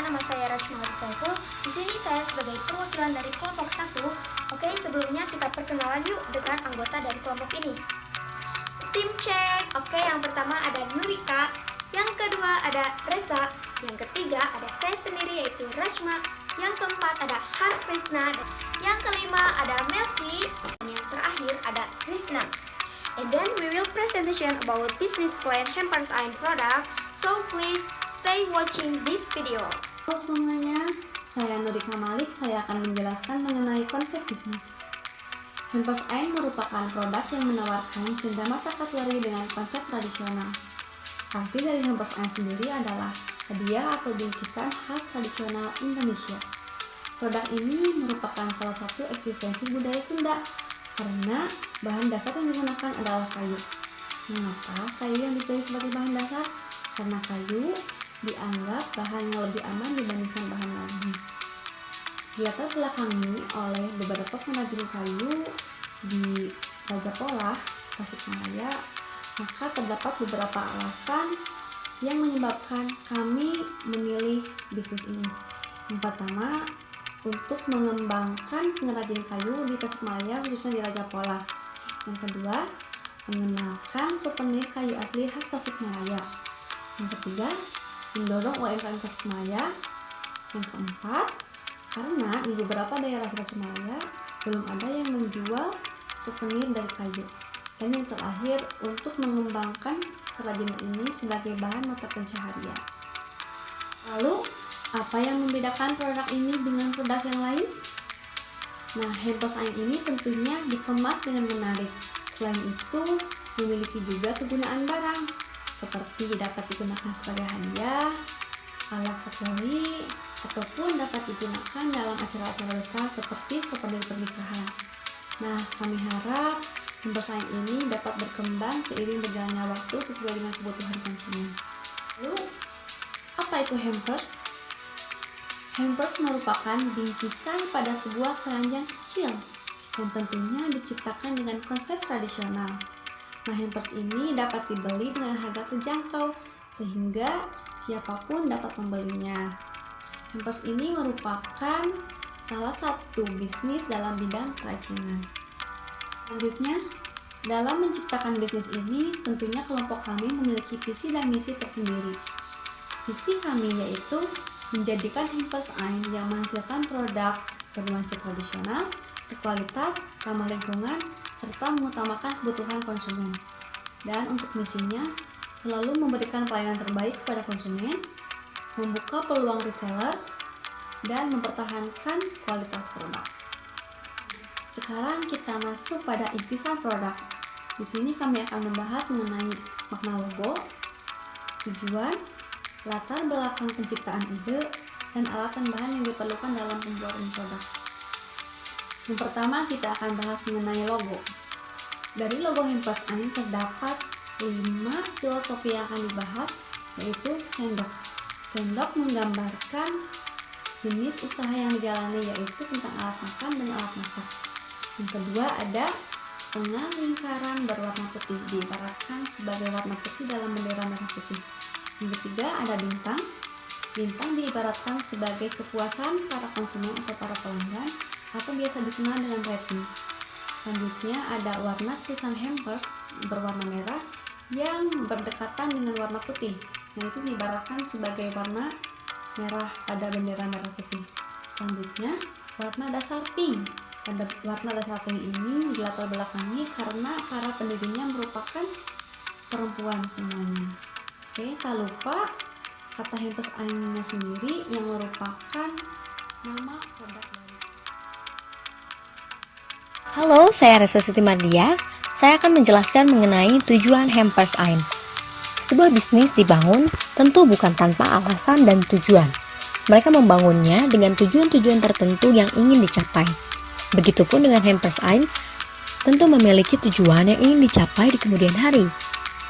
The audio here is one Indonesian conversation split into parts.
perkenalkan, nama saya Rachma Saiful. Di sini saya sebagai perwakilan dari kelompok 1. Oke, sebelumnya kita perkenalan yuk dengan anggota dari kelompok ini. Tim cek. Oke, yang pertama ada Nurika, yang kedua ada Reza, yang ketiga ada saya sendiri yaitu Rachma, yang keempat ada Har Krishna, yang kelima ada Melki, dan yang terakhir ada Krishna. And then we will presentation about business plan Hampers Ain product. So please stay watching this video. Halo semuanya, saya Nurika Malik. Saya akan menjelaskan mengenai konsep bisnis. Hampers Ain merupakan produk yang menawarkan cenderamata kategori dengan konsep tradisional. Arti dari Hampers Ain sendiri adalah hadiah atau bingkisan khas tradisional Indonesia. Produk ini merupakan salah satu eksistensi budaya Sunda karena bahan dasar yang digunakan adalah kayu. Mengapa kayu yang dipilih sebagai bahan dasar? Karena kayu dianggap bahan yang lebih aman dibandingkan bahan lain. Dilatar belakangi oleh beberapa pengrajin kayu di Raja Polah, Tasikmalaya, maka terdapat beberapa alasan yang menyebabkan kami memilih bisnis ini. Yang pertama, untuk mengembangkan pengrajin kayu di Tasikmalaya, khususnya di Raja Polah. Yang kedua, mengenalkan souvenir kayu asli khas Tasikmalaya. Yang ketiga, mendorong UMKM Tasikmalaya. Yang keempat, karena di beberapa daerah Tasikmalaya belum ada yang menjual souvenir dari kayu. Dan yang terakhir, untuk mengembangkan kerajinan ini sebagai bahan mata pencaharian. Lalu, apa yang membedakan produk ini dengan produk yang lain? Nah, Hampers Ain ini tentunya dikemas dengan menarik. Selain itu, memiliki juga kegunaan barang, seperti dapat digunakan sebagai hadiah, alat kategori, ataupun dapat digunakan dalam acara-acara besar seperti souvenir pernikahan. Nah, kami harap Hampers Ain ini dapat berkembang seiring berjalannya waktu sesuai dengan kebutuhan konsumen. Lalu, apa itu hampers? Hampers merupakan bingkisan pada sebuah keranjang kecil yang tentunya diciptakan dengan konsep tradisional. Nah, hampers ini dapat dibeli dengan harga terjangkau sehingga siapapun dapat membelinya. Hampers ini merupakan salah satu bisnis dalam bidang kerajinan. Selanjutnya, dalam menciptakan bisnis ini, tentunya kelompok kami memiliki visi dan misi tersendiri. Visi kami yaitu menjadikan Hampers Ain yang menghasilkan produk bernuansa tradisional, berkualitas, ramah lingkungan, serta mengutamakan kebutuhan konsumen. Dan untuk misinya, selalu memberikan pelayanan terbaik kepada konsumen, membuka peluang reseller, dan mempertahankan kualitas produk. Sekarang kita masuk pada intisan produk. Di sini kami akan membahas mengenai makna logo, tujuan, latar belakang penciptaan ide, dan alat dan bahan yang diperlukan dalam pembuatan produk. Yang pertama, kita akan bahas mengenai logo. Dari logo Hampers Ain terdapat 5 filosofi yang akan dibahas, yaitu sendok. Sendok menggambarkan jenis usaha yang dijalani, yaitu tentang alat makan dan alat masak. Yang kedua, ada setengah lingkaran berwarna putih, diibaratkan sebagai warna putih dalam bendera merah putih. Yang ketiga, ada bintang. Bintang diibaratkan sebagai kepuasan para konsumen atau para pelanggan, atau biasa dikenal dengan rating. Selanjutnya, ada warna tulisan hampers berwarna merah yang berdekatan dengan warna putih, yaitu diibaratkan sebagai warna merah pada bendera merah putih. Selanjutnya, warna dasar pink. Pada warna dasar pink ini dilatar belakangi karena para pendirinya merupakan perempuan semuanya. Oke, tak lupa kata Hampers Ain sendiri yang merupakan nama produk dari. Halo, saya Reza Siti Mardia. Saya akan menjelaskan mengenai tujuan Hampers Ain. Sebuah bisnis dibangun tentu bukan tanpa alasan dan tujuan. Mereka membangunnya dengan tujuan-tujuan tertentu yang ingin dicapai. Begitupun dengan Hampers Ain, tentu memiliki tujuan yang ingin dicapai di kemudian hari.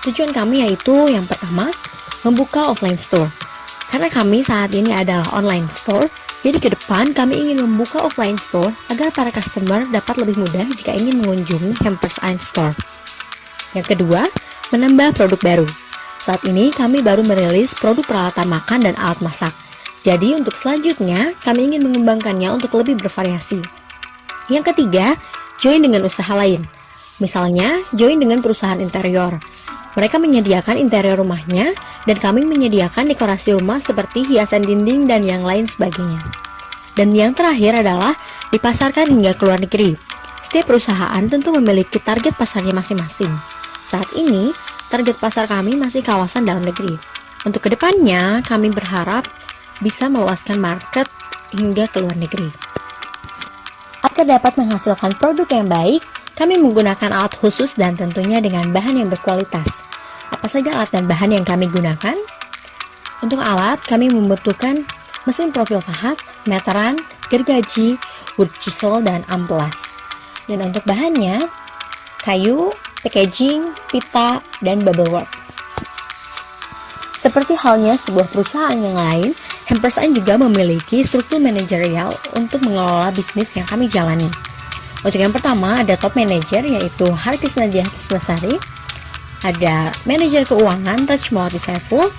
Tujuan kami yaitu yang pertama, membuka offline store. Karena kami saat ini adalah online store, jadi ke depan kami ingin membuka offline store agar para customer dapat lebih mudah jika ingin mengunjungi Hampers Ain store. Yang kedua, menambah produk baru. Saat ini kami baru merilis produk peralatan makan dan alat masak. Jadi untuk selanjutnya, kami ingin mengembangkannya untuk lebih bervariasi. Yang ketiga, join dengan usaha lain. Misalnya, join dengan perusahaan interior. Mereka menyediakan interior rumahnya, dan kami menyediakan dekorasi rumah seperti hiasan dinding dan yang lain sebagainya. Dan yang terakhir adalah dipasarkan hingga ke luar negeri. Setiap perusahaan tentu memiliki target pasarnya masing-masing. Saat ini, target pasar kami masih kawasan dalam negeri. Untuk kedepannya, kami berharap bisa meluaskan market hingga ke luar negeri. Agar dapat menghasilkan produk yang baik, kami menggunakan alat khusus dan tentunya dengan bahan yang berkualitas. Apa saja alat dan bahan yang kami gunakan? Untuk alat, kami membutuhkan mesin profil pahat, meteran, gergaji, wood chisel, dan amplas. Dan untuk bahannya, kayu, packaging, pita, dan bubble wrap. Seperti halnya sebuah perusahaan yang lain, Hampers Ain juga memiliki struktur manajerial untuk mengelola bisnis yang kami jalani. Untuk yang pertama ada top manager yaitu Harkisna Diah Trisnasari, ada manajer keuangan Rachmawati Saiful,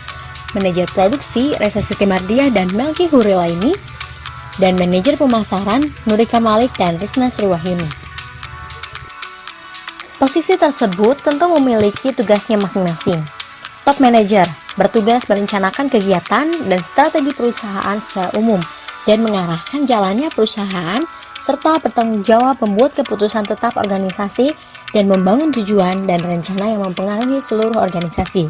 manajer produksi Resa Siti Mardiah dan Melki Hurilaini, dan manajer pemasaran Nurika Malik dan Risna Sriwahyuni. Posisi tersebut tentu memiliki tugasnya masing-masing. Top manager bertugas merencanakan kegiatan dan strategi perusahaan secara umum dan mengarahkan jalannya perusahaan serta bertanggung jawab membuat keputusan tetap organisasi dan membangun tujuan dan rencana yang mempengaruhi seluruh organisasi.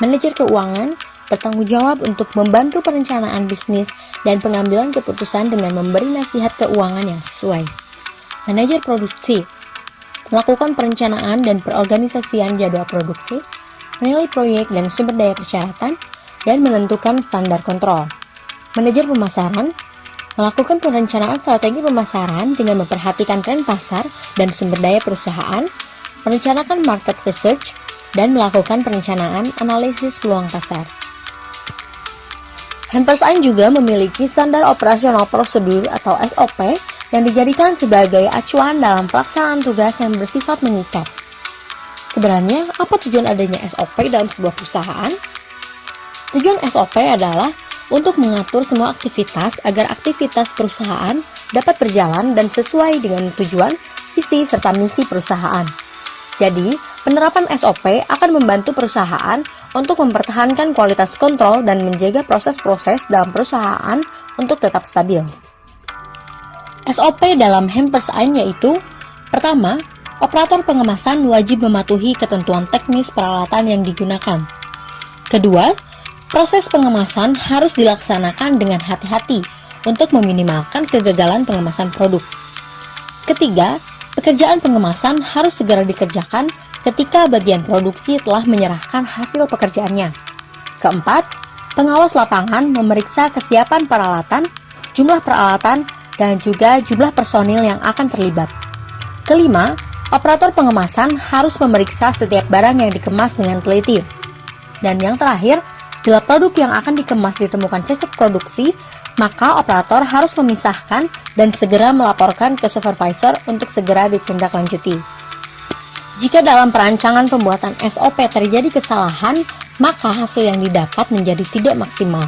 Manajer keuangan bertanggung jawab untuk membantu perencanaan bisnis dan pengambilan keputusan dengan memberi nasihat keuangan yang sesuai. Manajer produksi melakukan perencanaan dan perorganisasian jadwal produksi, menilai proyek dan sumber daya persyaratan, dan menentukan standar kontrol. Manajer pemasaran melakukan perencanaan strategi pemasaran dengan memperhatikan tren pasar dan sumber daya perusahaan, merencanakan market research, dan melakukan perencanaan analisis peluang pasar. Hampers Ain juga memiliki standar operasional prosedur atau SOP yang dijadikan sebagai acuan dalam pelaksanaan tugas yang bersifat mengikat. Sebenarnya, apa tujuan adanya SOP dalam sebuah perusahaan? Tujuan SOP adalah untuk mengatur semua aktivitas agar aktivitas perusahaan dapat berjalan dan sesuai dengan tujuan, visi, serta misi perusahaan. Jadi, penerapan SOP akan membantu perusahaan untuk mempertahankan kualitas kontrol dan menjaga proses-proses dalam perusahaan untuk tetap stabil. SOP dalam Hampers Ain yaitu: pertama, operator pengemasan wajib mematuhi ketentuan teknis peralatan yang digunakan. Kedua, proses pengemasan harus dilaksanakan dengan hati-hati untuk meminimalkan kegagalan pengemasan produk. Ketiga, pekerjaan pengemasan harus segera dikerjakan ketika bagian produksi telah menyerahkan hasil pekerjaannya. Keempat, pengawas lapangan memeriksa kesiapan peralatan, jumlah peralatan, dan juga jumlah personil yang akan terlibat. Kelima, operator pengemasan harus memeriksa setiap barang yang dikemas dengan teliti. Dan yang terakhir, bila produk yang akan dikemas ditemukan cacat produksi, maka operator harus memisahkan dan segera melaporkan ke supervisor untuk segera ditindaklanjuti. Jika dalam perancangan pembuatan SOP terjadi kesalahan, maka hasil yang didapat menjadi tidak maksimal.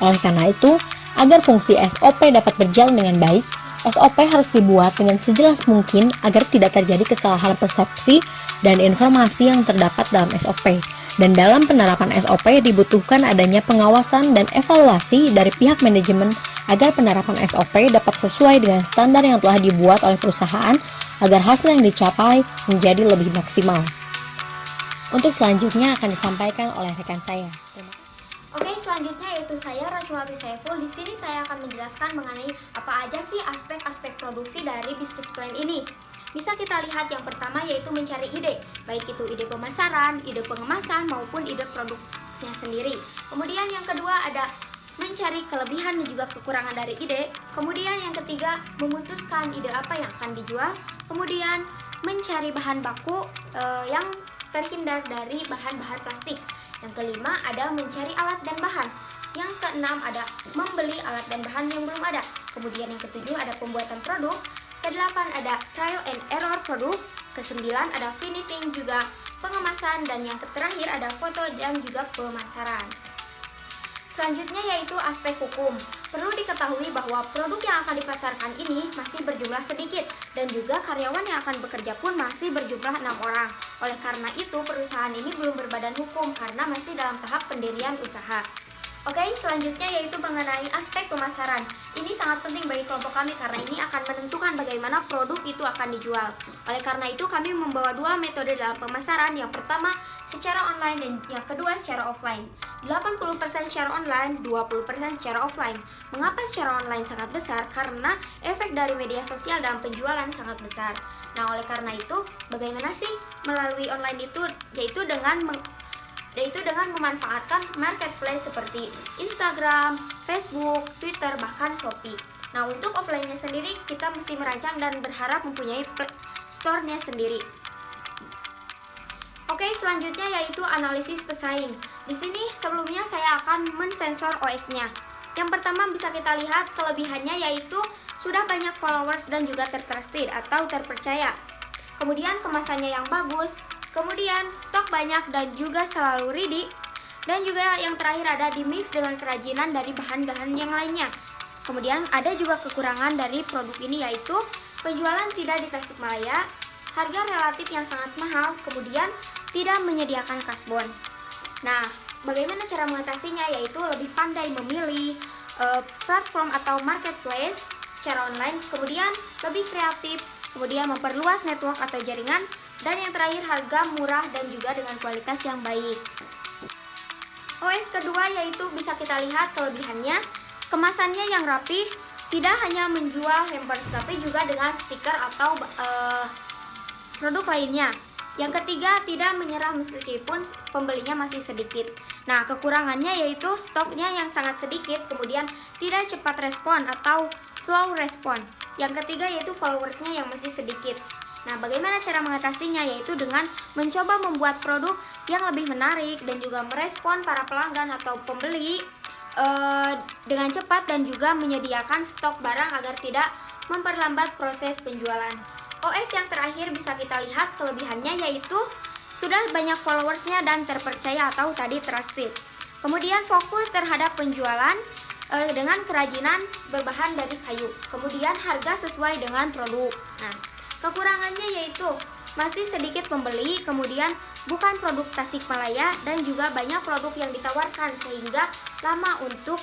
Oleh karena itu, agar fungsi SOP dapat berjalan dengan baik, SOP harus dibuat dengan sejelas mungkin agar tidak terjadi kesalahan persepsi dan informasi yang terdapat dalam SOP. Dan dalam penerapan SOP dibutuhkan adanya pengawasan dan evaluasi dari pihak manajemen agar penerapan SOP dapat sesuai dengan standar yang telah dibuat oleh perusahaan agar hasil yang dicapai menjadi lebih maksimal. Untuk selanjutnya akan disampaikan oleh rekan saya. Oke, selanjutnya yaitu saya Rachmawati Saiful. Di sini saya akan menjelaskan mengenai apa aja sih aspek-aspek produksi dari bisnis plan ini. Bisa kita lihat yang pertama yaitu mencari ide, baik itu ide pemasaran, ide pengemasan maupun ide produknya sendiri. Kemudian yang kedua ada mencari kelebihan dan juga kekurangan dari ide. Kemudian yang ketiga memutuskan ide apa yang akan dijual. Kemudian mencari bahan baku yang terhindar dari bahan-bahan plastik. Yang kelima ada mencari alat dan bahan. Yang keenam ada membeli alat dan bahan yang belum ada. Kemudian yang ketujuh ada pembuatan produk. Kedelapan ada trial and error produk. Kesembilan ada finishing juga pengemasan. Dan yang terakhir ada foto dan juga pemasaran. Selanjutnya yaitu aspek hukum. Perlu diketahui bahwa produk yang akan dipasarkan ini masih berjumlah sedikit dan juga karyawan yang akan bekerja pun masih berjumlah 6 orang. Oleh karena itu, perusahaan ini belum berbadan hukum karena masih dalam tahap pendirian usaha. Oke, selanjutnya yaitu mengenai aspek pemasaran. Ini sangat penting bagi kelompok kami karena ini akan menentukan bagaimana produk itu akan dijual. Oleh karena itu, kami membawa 2 metode dalam pemasaran. Yang pertama, secara online dan yang kedua secara offline. 80% secara online, 20% secara offline. Mengapa secara online sangat besar? Karena efek dari media sosial dalam penjualan sangat besar. Nah, oleh karena itu, bagaimana sih melalui online itu? Yaitu dengan memanfaatkan marketplace seperti Instagram, Facebook, Twitter, bahkan Shopee. Nah, untuk offline-nya sendiri kita mesti merancang dan berharap mempunyai store-nya sendiri. Oke, selanjutnya yaitu analisis pesaing. Di sini sebelumnya saya akan mensensor OS-nya. Yang pertama bisa kita lihat kelebihannya yaitu sudah banyak followers dan juga tertrusted atau terpercaya. Kemudian kemasannya yang bagus. Kemudian stok banyak dan juga selalu ready. Dan juga yang terakhir ada di mix dengan kerajinan dari bahan-bahan yang lainnya. Kemudian ada juga kekurangan dari produk ini yaitu penjualan tidak di Tasikmalaya, harga relatif yang sangat mahal, kemudian tidak menyediakan kasbon. Nah, bagaimana cara mengatasinya? Yaitu lebih pandai memilih platform atau marketplace secara online, kemudian lebih kreatif, kemudian memperluas network atau jaringan, dan yang terakhir harga murah dan juga dengan kualitas yang baik. OS kedua yaitu bisa kita lihat kelebihannya, kemasannya yang rapih, tidak hanya menjual hampers tapi juga dengan stiker atau produk lainnya. Yang ketiga, tidak menyerah meskipun pembelinya masih sedikit. Nah, kekurangannya yaitu stoknya yang sangat sedikit, kemudian tidak cepat respon atau slow respon. Yang ketiga yaitu followersnya yang masih sedikit. Nah, bagaimana cara mengatasinya? Yaitu dengan mencoba membuat produk yang lebih menarik dan juga merespon para pelanggan atau pembeli dengan cepat dan juga menyediakan stok barang agar tidak memperlambat proses penjualan. OS yang terakhir bisa kita lihat kelebihannya yaitu sudah banyak followersnya dan terpercaya atau tadi trusted. Kemudian fokus terhadap penjualan dengan kerajinan berbahan dari kayu. Kemudian harga sesuai dengan produk. Nah, kekurangannya yaitu masih sedikit pembeli, kemudian bukan produk Tasikmalaya dan juga banyak produk yang ditawarkan sehingga lama untuk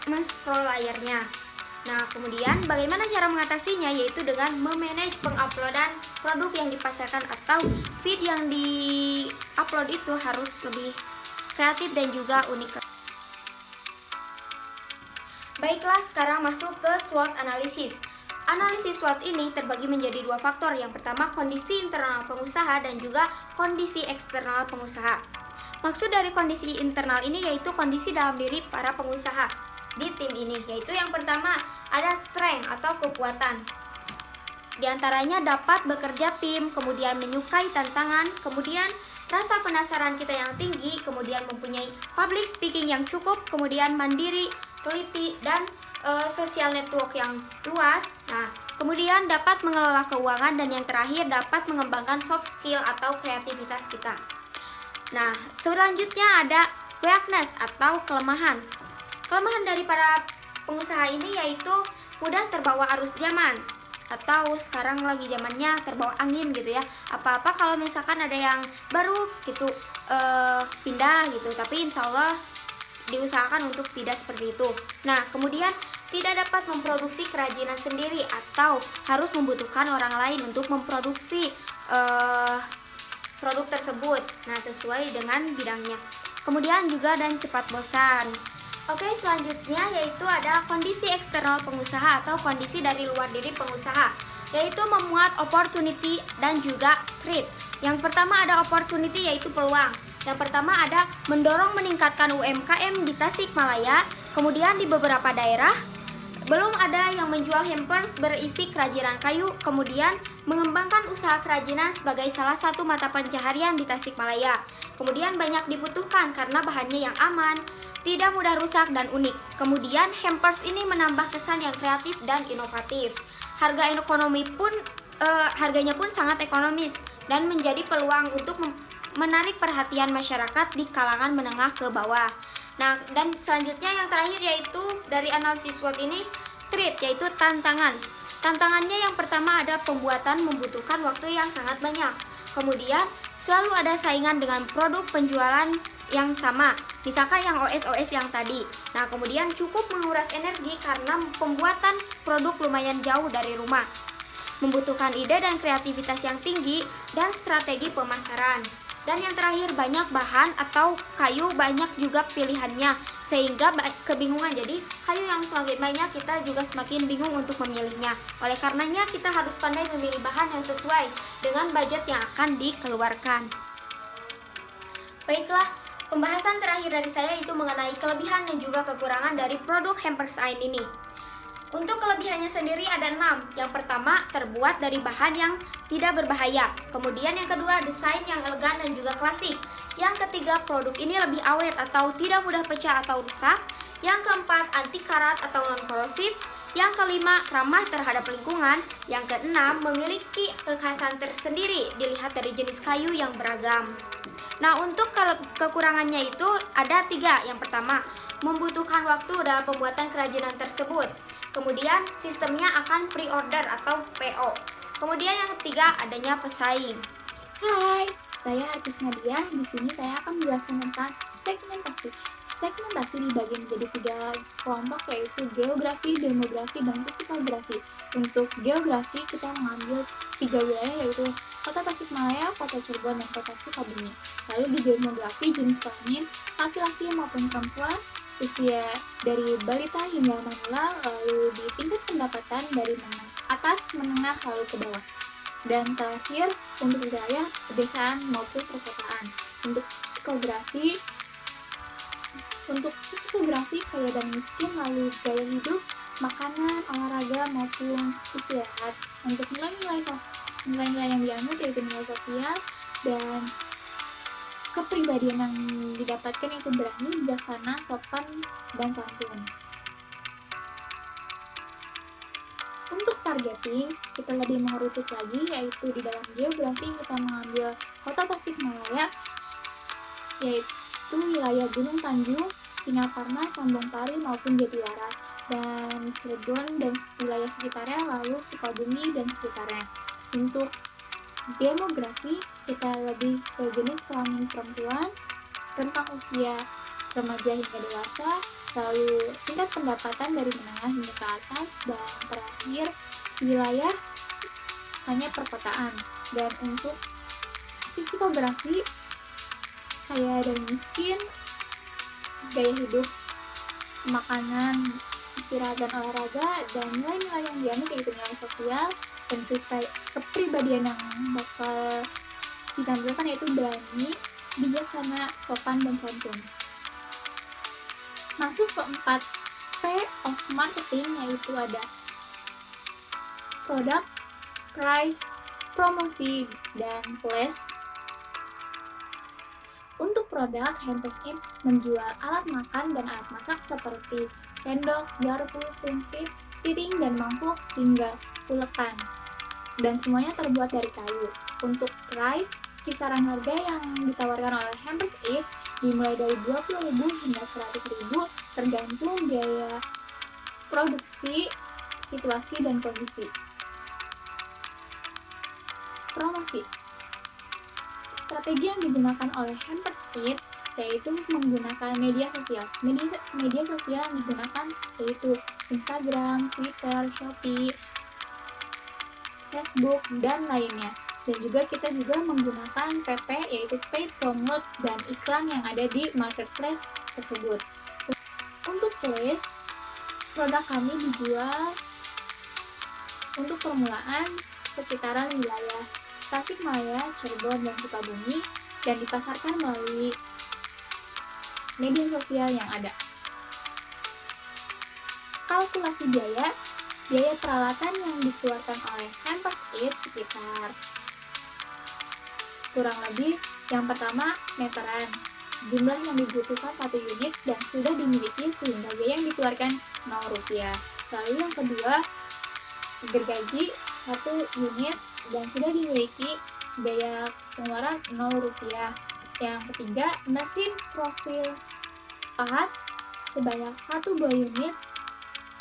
men-scroll layarnya. Nah, kemudian bagaimana cara mengatasinya? Yaitu dengan memanage penguploadan produk yang dipasarkan atau feed yang di-upload itu harus lebih kreatif dan juga unik. Baiklah, sekarang masuk ke SWOT analisis. Analisis SWOT ini terbagi menjadi 2 faktor. Yang pertama, kondisi internal pengusaha dan juga kondisi eksternal pengusaha. Maksud dari kondisi internal ini yaitu kondisi dalam diri para pengusaha di tim ini, yaitu yang pertama ada strength atau kekuatan. Di antaranya dapat bekerja tim, kemudian menyukai tantangan, kemudian rasa penasaran kita yang tinggi, kemudian mempunyai public speaking yang cukup, kemudian mandiri, teliti, dan social network yang luas. Nah, kemudian dapat mengelola keuangan, dan yang terakhir dapat mengembangkan soft skill atau kreativitas kita. Nah, selanjutnya ada weakness atau kelemahan. Kelemahan dari para pengusaha ini yaitu mudah terbawa arus zaman, atau sekarang lagi zamannya terbawa angin gitu ya. Apa-apa kalau misalkan ada yang baru gitu pindah gitu, tapi insya Allah diusahakan untuk tidak seperti itu. Nah, kemudian tidak dapat memproduksi kerajinan sendiri atau harus membutuhkan orang lain untuk memproduksi produk tersebut. Nah, sesuai dengan bidangnya. Kemudian juga dan cepat bosan. Oke, selanjutnya yaitu ada kondisi eksternal pengusaha atau kondisi dari luar diri pengusaha, yaitu memuat opportunity dan juga threat. Yang pertama ada opportunity yaitu peluang. Yang pertama ada mendorong meningkatkan UMKM di Tasikmalaya, kemudian di beberapa daerah belum ada yang menjual hampers berisi kerajinan kayu, kemudian mengembangkan usaha kerajinan sebagai salah satu mata pencaharian di Tasikmalaya. Kemudian banyak dibutuhkan karena bahannya yang aman, tidak mudah rusak dan unik. Kemudian hampers ini menambah kesan yang kreatif dan inovatif. Harganya pun sangat ekonomis dan menjadi peluang untuk menarik perhatian masyarakat di kalangan menengah ke bawah. Nah, dan selanjutnya yang terakhir yaitu dari analisis SWOT ini, threat, yaitu tantangan. Tantangannya yang pertama ada pembuatan membutuhkan waktu yang sangat banyak. Kemudian selalu ada saingan dengan produk penjualan yang sama, misalkan yang OS yang tadi. Nah, kemudian cukup menguras energi karena pembuatan produk lumayan jauh dari rumah. Membutuhkan ide dan kreativitas yang tinggi dan strategi pemasaran. Dan yang terakhir, banyak bahan atau kayu, banyak juga pilihannya sehingga kebingungan. Jadi kayu yang semakin banyak kita juga semakin bingung untuk memilihnya. Oleh karenanya kita harus pandai memilih bahan yang sesuai dengan budget yang akan dikeluarkan. Baiklah, pembahasan terakhir dari saya itu mengenai kelebihan dan juga kekurangan dari produk Hampers Ain ini. Untuk kelebihannya sendiri ada 6. Yang pertama, terbuat dari bahan yang tidak berbahaya. Kemudian yang kedua, desain yang elegan dan juga klasik. Yang ketiga, produk ini lebih awet atau tidak mudah pecah atau rusak. Yang keempat, anti karat atau non-korosif. Yang kelima, ramah terhadap lingkungan. Yang keenam, memiliki kekhasan tersendiri dilihat dari jenis kayu yang beragam. Nah, untuk kekurangannya itu ada 3. Yang pertama, membutuhkan waktu dalam pembuatan kerajinan tersebut. Kemudian sistemnya akan pre-order atau PO. Kemudian yang ketiga, adanya pesaing. Hai, saya Artis Nadia. Di sini saya akan menjelaskan tentang segmentasi. Segmentasi dibagi menjadi 3 kelompok, yaitu geografi, demografi, dan psikografi. Untuk geografi kita mengambil 3 wilayah, yaitu Kota Tasikmalaya, Kota Cirebon, dan Kota Sukabumi. Lalu di demografi jenis kelamin laki-laki maupun perempuan, usia dari balita hingga manula, lalu di tingkat pendapatan dari atas, menengah, lalu ke bawah. Dan terakhir untuk wilayah pedesaan maupun perkotaan. Untuk psikografi kaya dan miskin, lalu gaya hidup, makanan, olahraga maupun istirahat. Untuk nilai-nilai yang dianut yaitu nilai sosial dan kepribadian yang didapatkan itu berani, bijaksana, sopan, dan santun. Untuk targeting, kita lebih mengerucut lagi, yaitu di dalam geografi kita mengambil Kota Tasikmalaya, yaitu wilayah Gunung Tanjung, Singaparna, Sambung Pari, maupun Jatiwaras, dan Cirebon dan wilayah sekitarnya, lalu Sukabumi dan sekitarnya. Untuk demografi, kita lebih ke jenis kelamin perempuan, rentang usia remaja hingga dewasa, lalu tingkat pendapatan dari menengah hingga ke atas, dan terakhir wilayah hanya perkotaan. Dan untuk psikografi, kaya dan miskin, gaya hidup, makanan, istirahat dan olahraga, dan nilai-nilai yang dianut yaitu nilai sosial dan kepribadian yang bakal ditampilkan yaitu berani, bijaksana, sopan, dan santun. Masuk ke 4P of marketing, yaitu ada produk, price, promosi, dan place. Untuk produk, Hampers Ain menjual alat makan dan alat masak seperti sendok, garpu, sumpit, piring, dan mangkuk hingga ulekan. Dan semuanya terbuat dari kayu. Untuk price, kisaran harga yang ditawarkan oleh Hampers Ain dimulai dari 20.000 hingga 100.000 tergantung biaya produksi, situasi, dan kondisi. Promosi. Strategi yang digunakan oleh Hampers Ain yaitu menggunakan media sosial. Media sosial yang digunakan yaitu Instagram, Twitter, Shopee, Facebook, dan lainnya. Dan juga kita juga menggunakan PP yaitu paid promote dan iklan yang ada di marketplace tersebut. Untuk place, produk kami dijual untuk permulaan sekitaran wilayah Tasikmalaya, Cirebon, dan Sukabumi, dan dipasarkan melalui media sosial yang ada. Kalkulasi biaya peralatan yang dikeluarkan oleh Hampers Ain sekitar kurang lebih yang pertama meteran, jumlah yang dibutuhkan 1 unit dan sudah dimiliki sehingga biaya yang dikeluarkan Rp0. Lalu yang kedua, gergaji 1 unit dan sudah dimiliki biaya pengeluaran Rp0. Yang ketiga, mesin profil pahat sebanyak 1 buah unit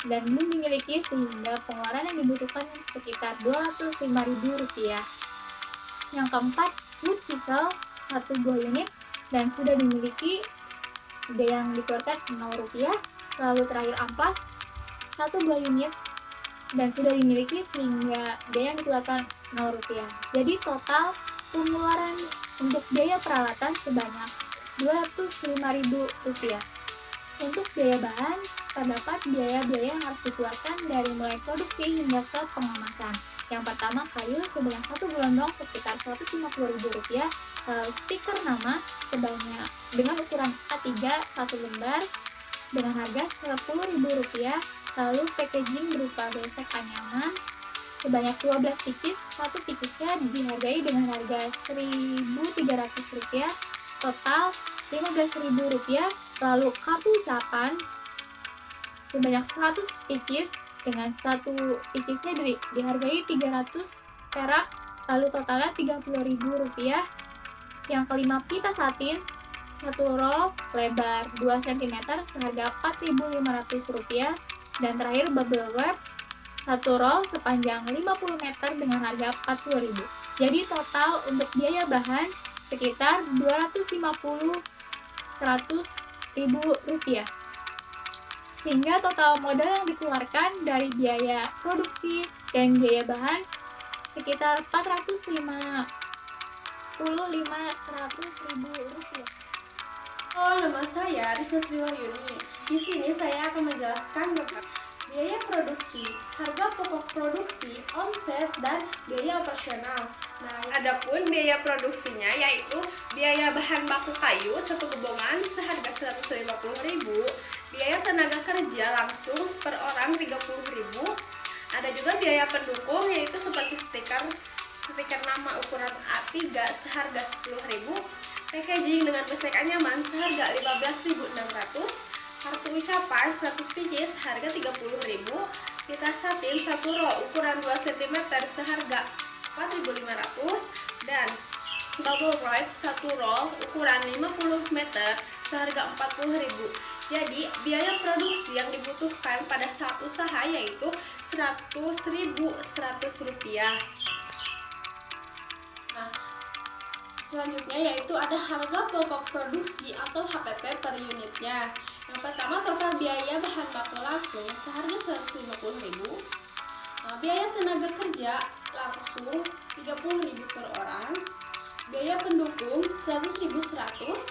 dan belum dimiliki sehingga pengeluaran yang dibutuhkan sekitar Rp205.000. Yang keempat, wood chisel 1 buah unit dan sudah dimiliki, biaya yang dikeluarkan Rp0. Lalu terakhir amplas 1 buah unit dan sudah dimiliki sehingga biaya yang dikeluarkan Rp0. Jadi total pengeluaran untuk biaya peralatan sebanyak Rp205.000. Untuk biaya bahan, terdapat biaya-biaya yang harus dikeluarkan dari mulai produksi hingga ke pengemasan. Yang pertama, kayu sebanyak 1 gelondong sekitar Rp150.000, lalu stiker nama sebanyak dengan ukuran A3 1 lembar dengan harga Rp10.000, lalu packaging berupa besek anyaman sebanyak 12 pieces, satu piecesnya dihargai dengan harga Rp1.300, total Rp15.000, lalu kartu ucapan sebanyak 100 pieces dengan satu piecesnya dihargai 300 perak, lalu totalnya Rp30.000. Yang kelima, pita satin 1 roll lebar 2 cm seharga Rp4.500, dan terakhir bubble wrap 1 roll sepanjang 50 meter dengan harga Rp40.000. Jadi total untuk biaya bahan sekitar Rp250.000-100.000. Sehingga total modal yang dikeluarkan dari biaya produksi dan biaya bahan sekitar Rp455.100.000. Halo, nama saya Risna Sriwahyuni. Di sini saya akan menjelaskan tentang biaya produksi, harga pokok produksi, omset, dan biaya operasional. Nah, adapun biaya produksinya yaitu biaya bahan baku kayu 1 gebongan seharga Rp150.000, biaya tenaga kerja langsung per orang Rp30.000. Ada juga biaya pendukung yaitu seperti stiker nama ukuran A3 seharga Rp10.000, packaging dengan besek anyaman seharga Rp15.600, kartu ucapan 100 pieces harga Rp30.000, pita satin 1 roll ukuran 2 cm seharga Rp4.500, dan bubble wrap 1 roll ukuran 50 meter seharga Rp40.000. Jadi biaya produksi yang dibutuhkan pada saat usaha yaitu Rp100.100. Nah, selanjutnya yaitu ada harga pokok produksi atau HPP per unitnya. Yang pertama, total biaya bahan baku langsung seharga Rp150.000. Biaya tenaga kerja langsung Rp30.000 per orang. Biaya pendukung Rp100.100.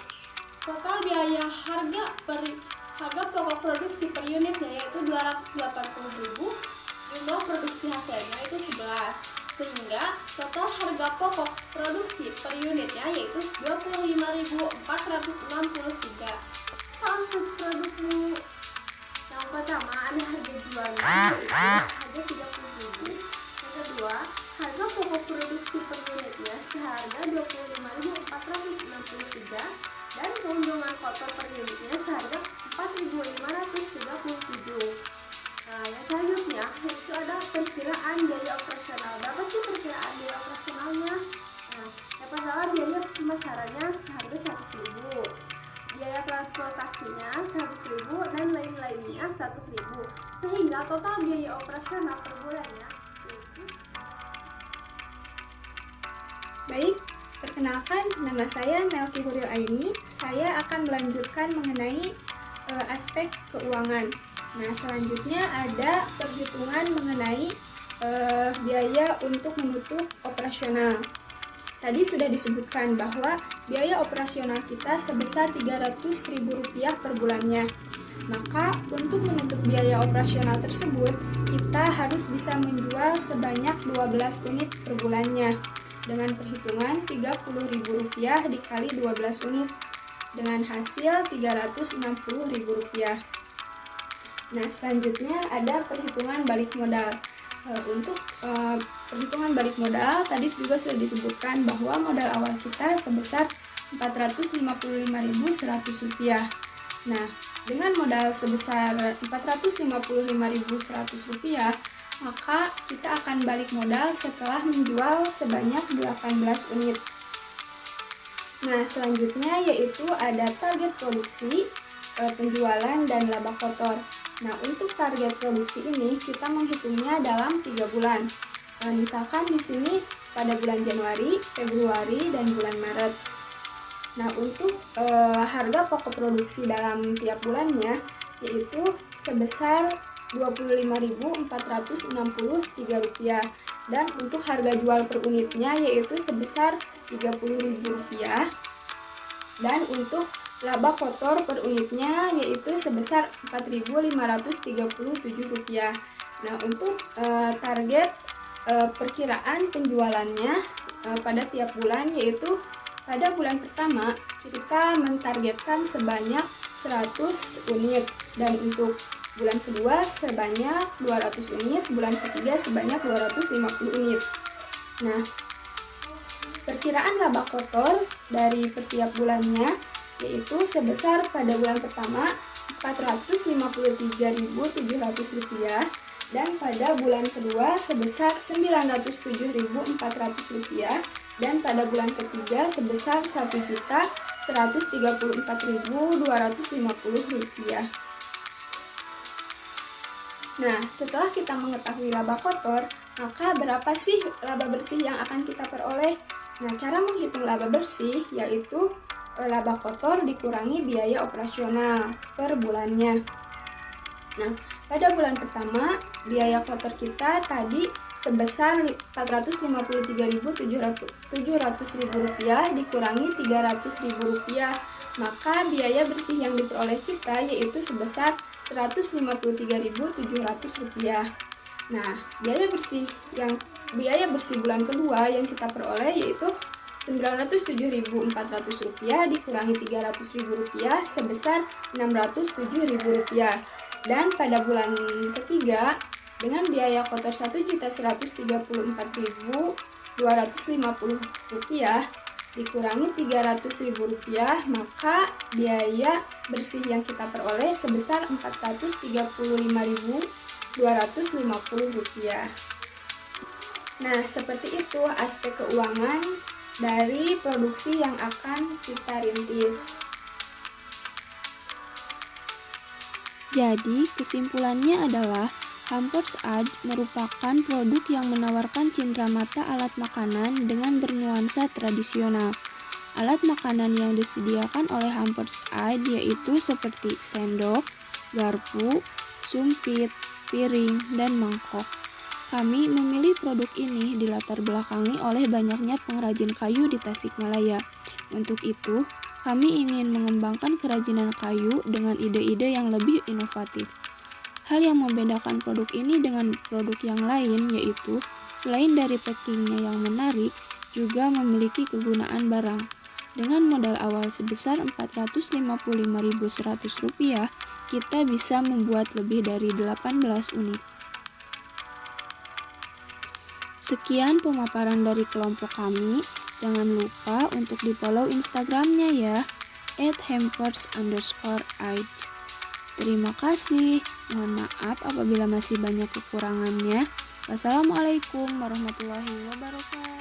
Total biaya harga pokok produksi per unitnya yaitu Rp280.000. Jumlah produksi hasilnya itu 11. Sehingga total harga pokok produksi per unitnya yaitu Rp25.463. Omset produkmu yang pertama ada harga jualnya yaitu harga Rp30.000. Yang kedua, harga pokok produksi per unitnya seharga Rp25.463, dan keuntungan kotor per unitnya seharga Rp4.537. Nah, yang selanjutnya itu ada perkiraan biaya operasional. Berapa sih perkiraan biaya operasionalnya? Nah, yang pertama biaya pemasarannya seharga Rp100.000, biaya transportasinya Rp100.000, dan lain-lainnya Rp100.000. Sehingga total biaya operasional per bulannya yaitu. Baik, perkenalkan nama saya Melki Huril Aini. Saya akan melanjutkan mengenai aspek keuangan. Nah, selanjutnya ada perhitungan mengenai biaya untuk menutup operasional. Tadi sudah disebutkan bahwa biaya operasional kita sebesar Rp300.000 per bulannya. Maka untuk menutup biaya operasional tersebut, kita harus bisa menjual sebanyak 12 unit per bulannya dengan perhitungan Rp30.000 dikali 12 unit dengan hasil Rp360.000. Nah, selanjutnya ada perhitungan balik modal. Untuk perhitungan balik modal tadi juga sudah disebutkan bahwa modal awal kita sebesar Rp455.100. Nah, dengan modal sebesar Rp455.100, maka kita akan balik modal setelah menjual sebanyak 18 unit. Nah, selanjutnya yaitu ada target produksi. penjualan dan laba kotor. Nah, untuk target produksi ini kita menghitungnya dalam 3 bulan. Misalkan di sini pada bulan Januari, Februari, dan bulan Maret. Nah, untuk harga pokok produksi dalam tiap bulannya yaitu sebesar Rp25.463 dan untuk harga jual per unitnya yaitu sebesar Rp30.000 dan untuk laba kotor per unitnya yaitu sebesar Rp4.537. Nah, untuk target perkiraan penjualannya pada tiap bulan yaitu pada bulan pertama kita mentargetkan sebanyak 100 unit dan untuk bulan kedua sebanyak 200 unit, bulan ketiga sebanyak 250 unit. Nah, perkiraan laba kotor dari setiap bulannya yaitu sebesar pada bulan pertama Rp453.700 dan pada bulan kedua sebesar Rp907.400 dan pada bulan ketiga sebesar Rp1.134.250. Nah, setelah kita mengetahui laba kotor, maka berapa sih laba bersih yang akan kita peroleh? Nah, cara menghitung laba bersih yaitu laba kotor dikurangi biaya operasional per bulannya. Nah, pada bulan pertama, biaya kotor kita tadi sebesar Rp453.700 dikurangi Rp300.000, maka biaya bersih yang diperoleh kita yaitu sebesar Rp153.700. Nah, biaya bersih bulan kedua yang kita peroleh yaitu Rp907.400 dikurangi Rp300.000 sebesar Rp607.000. Dan pada bulan ketiga dengan biaya kotor Rp1.134.250 dikurangi Rp300.000, maka biaya bersih yang kita peroleh sebesar Rp435.250. Nah, seperti itu aspek keuangan dari produksi yang akan kita rintis. Jadi, kesimpulannya adalah Hampers Aid merupakan produk yang menawarkan cenderamata alat makanan dengan bernuansa tradisional. Alat makanan yang disediakan oleh Hampers Aid yaitu seperti sendok, garpu, sumpit, piring, dan mangkok. Kami memilih produk ini dilatar belakangi oleh banyaknya pengrajin kayu di Tasikmalaya. Untuk itu, kami ingin mengembangkan kerajinan kayu dengan ide-ide yang lebih inovatif. Hal yang membedakan produk ini dengan produk yang lain yaitu selain dari packingnya yang menarik, juga memiliki kegunaan barang. Dengan modal awal sebesar Rp455.100, kita bisa membuat lebih dari 18 unit. Sekian pemaparan dari kelompok kami. Jangan lupa untuk di-follow Instagramnya ya, @hampers_aid. Terima kasih. Mohon maaf apabila masih banyak kekurangannya. Wassalamualaikum warahmatullahi wabarakatuh.